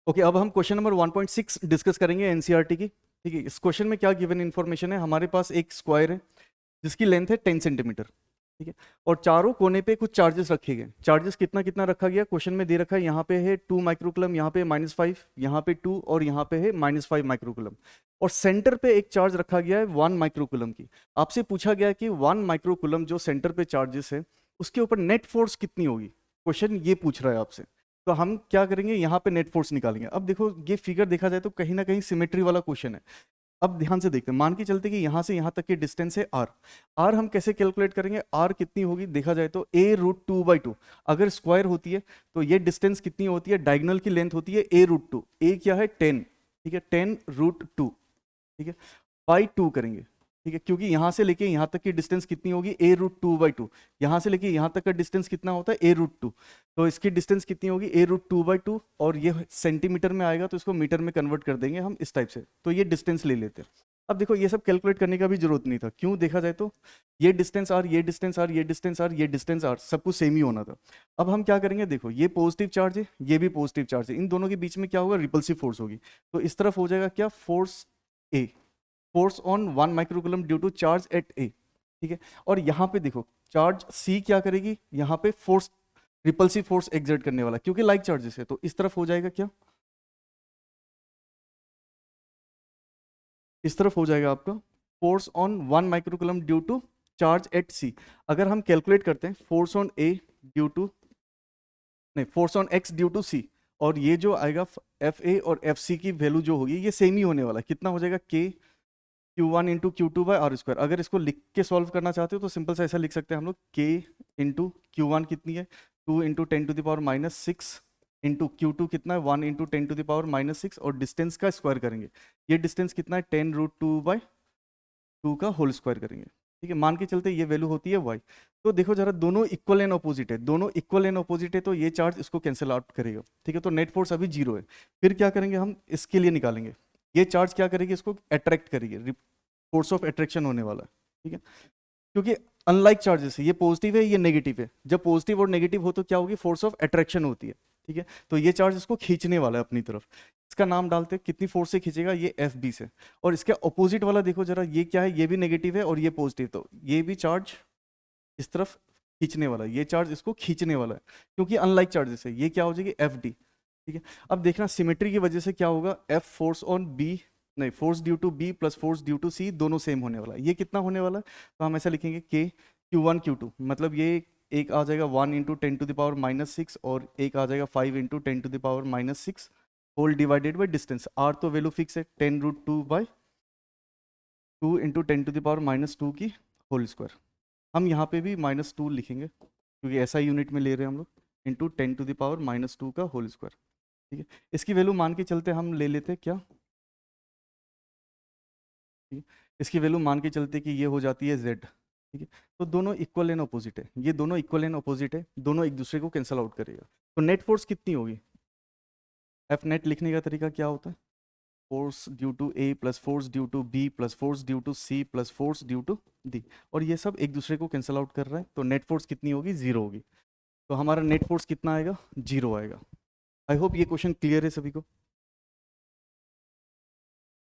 Okay, अब हम question number 1.6 discuss करेंगे एनसीईआरटी की। ठीक है, इस क्वेश्चन में क्या गिवन इन्फॉर्मेशन है, हमारे पास एक स्क्वायर है जिसकी लेंथ है 10 सेंटीमीटर। ठीक है, और चारों कोने पे कुछ चार्जेस रखे गए। चार्जेस कितना कितना रखा गया क्वेश्चन में दे रखा है, यहाँ पे है 2 माइक्रोकुलम, यहाँ पे -5, यहाँ पे 2 और यहाँ पे है -5 माइक्रोकुलम। और सेंटर पे एक चार्ज रखा गया है 1 माइक्रोकुलम की। आपसे पूछा गया कि 1 माइक्रोकुलम जो सेंटर पे चार्जेस है उसके ऊपर नेट फोर्स कितनी होगी, क्वेश्चन ये पूछ रहा है आपसे। तो हम क्या करेंगे, यहाँ पे नेट फोर्स निकालेंगे। अब देखो ये फिगर देखा जाए तो कहीं ना कहीं सिमेट्री वाला क्वेश्चन है। अब ध्यान से देखते हैं, मान के चलते कि यहाँ से यहाँ तक की डिस्टेंस है आर। आर हम कैसे कैलकुलेट करेंगे, आर कितनी होगी देखा जाए तो a√2/2। अगर स्क्वायर होती है तो ये डिस्टेंस कितनी होती है, डायगोनल की लेंथ होती है a√2। ए क्या है 10, ठीक है 10√2, ठीक है बाई 2 करेंगे। ठीक है, क्योंकि यहाँ से लेके यहाँ तक की डिस्टेंस कितनी होगी a√2/2। यहाँ से लेके यहाँ तक का डिस्टेंस कितना होता है a√2, तो इसकी डिस्टेंस कितनी होगी a√2/2। और ये सेंटीमीटर में आएगा तो इसको मीटर में कन्वर्ट कर देंगे हम इस टाइप से, तो ये डिस्टेंस ले लेते हैं। अब देखो ये सब कैलकुलेट करने का भी जरूरत नहीं था, क्यों देखा जाए तो ये डिस्टेंस आर, ये डिस्टेंस आर, ये डिस्टेंस आर, ये डिस्टेंस आर, सब कुछ सेम ही होना था। अब हम क्या करेंगे, देखो ये पॉजिटिव चार्ज है, ये भी पॉजिटिव चार्ज है, इन दोनों के बीच में क्या होगा, रिपल्सिव फोर्स होगी। तो इस तरफ हो जाएगा क्या, force A, force on 1 microcoulomb due to charge at A. ठीक है, और यहाँ पे देखो चार्ज सी क्या करेगी, यहाँ पे फोर्स, रिपल्सिव फोर्स एक्सर्ट करने वाला, क्योंकि लाइक चार्जेस है। तो इस तरफ हो जाएगा क्या, इस तरफ हो जाएगा आपका force on 1 microcoulomb due to charge at C. अगर हम कैलकुलेट करते हैं force on A due to, नहीं force on X due to C, और ये जो आएगा एफ ए और एफ सी की वैल्यू जो होगी ये सेम ही होने वाला है। कितना हो जाएगा, के Q1 इंटू Q2/R²। अगर इसको लिख के सॉल्व करना चाहते हो तो सिंपल सा ऐसा लिख सकते हैं हम लोग, K इंटू Q1 कितनी है 2 इंटू 10⁻⁻6 इंटू Q2 कितना है 1 इंटू 10⁻⁻6, और डिस्टेंस का स्क्वायर करेंगे। ये डिस्टेंस कितना है 10√2/2 का होल स्क्वायर करेंगे। ठीक है, मान के चलते ये वैल्यू होती है y। तो देखो जरा दोनों इक्वल एंड ऑपोजिट है, दोनों इक्वल एंड ऑपोजिट है, तो ये चार्ज इसको कैंसिल आउट करेगा। ठीक है, तो नेट फोर्स अभी 0 है। फिर क्या करेंगे हम, इसके लिए निकालेंगे, ये चार्ज क्या करेगी, इसको अट्रैक्ट करेगी, फोर्स ऑफ अट्रैक्शन होने वाला है। ठीक है, क्योंकि अनलाइक चार्जेस है, ये पॉजिटिव है ये नेगेटिव है, जब पॉजिटिव और नेगेटिव हो तो क्या होगी, फोर्स ऑफ अट्रैक्शन होती है। ठीक है, तो ये चार्ज इसको खींचने वाला है अपनी तरफ। इसका नाम डालते हैं, कितनी फोर्स से खींचेगा, ये एफ बी से। और इसके अपोजिट वाला देखो जरा, ये क्या है, ये भी नेगेटिव है और ये पॉजिटिव, तो ये भी चार्ज इस तरफ खींचने वाला है, ये चार्ज इसको खींचने वाला है, क्योंकि अनलाइक चार्जेस है। ये क्या हो जाएगी, एफ डी। ठीक है, अब देखना सिमेट्री की वजह से क्या होगा, एफ फोर्स ऑन बी, नहीं force due to B plus force due to C दोनों सेम होने वाला है। ये कितना होने वाला है, तो हम ऐसा लिखेंगे के Q1 Q2, मतलब ये एक आ जाएगा 1 इंटू 10⁻⁻6 और एक आ जाएगा 5 into 10⁻⁻6 whole divided by distance. R तो वैल्यू फिक्स है 10√2/2 इंटू 10⁻⁻2 की होल स्क्वायर। हम यहाँ पे भी -2 लिखेंगे क्योंकि ऐसा यूनिट में ले रहे हैं हम लोग, इंटू 10⁻⁻2 का होल स्क्वायर। ठीक है, इसकी वैल्यू मान के चलते हम ले लेते क्या, ठीक है, इसकी वैल्यू मान के चलते कि ये हो जाती है z। ठीक है, तो दोनों इक्वल एंड अपोजिट है, ये दोनों इक्वल एंड अपोजिट है, दोनों एक दूसरे को कैंसल आउट करेगा। तो नेट फोर्स कितनी होगी, एफ नेट लिखने का तरीका क्या होता है, force due to A plus force due to B plus force due to C plus force due to D, और ये सब एक दूसरे को कैंसल आउट कर रहा है, तो नेट फोर्स कितनी होगी, 0 होगी। तो हमारा नेट फोर्स कितना आएगा, 0 आएगा। आई होप ये क्वेश्चन क्लियर है सभी को।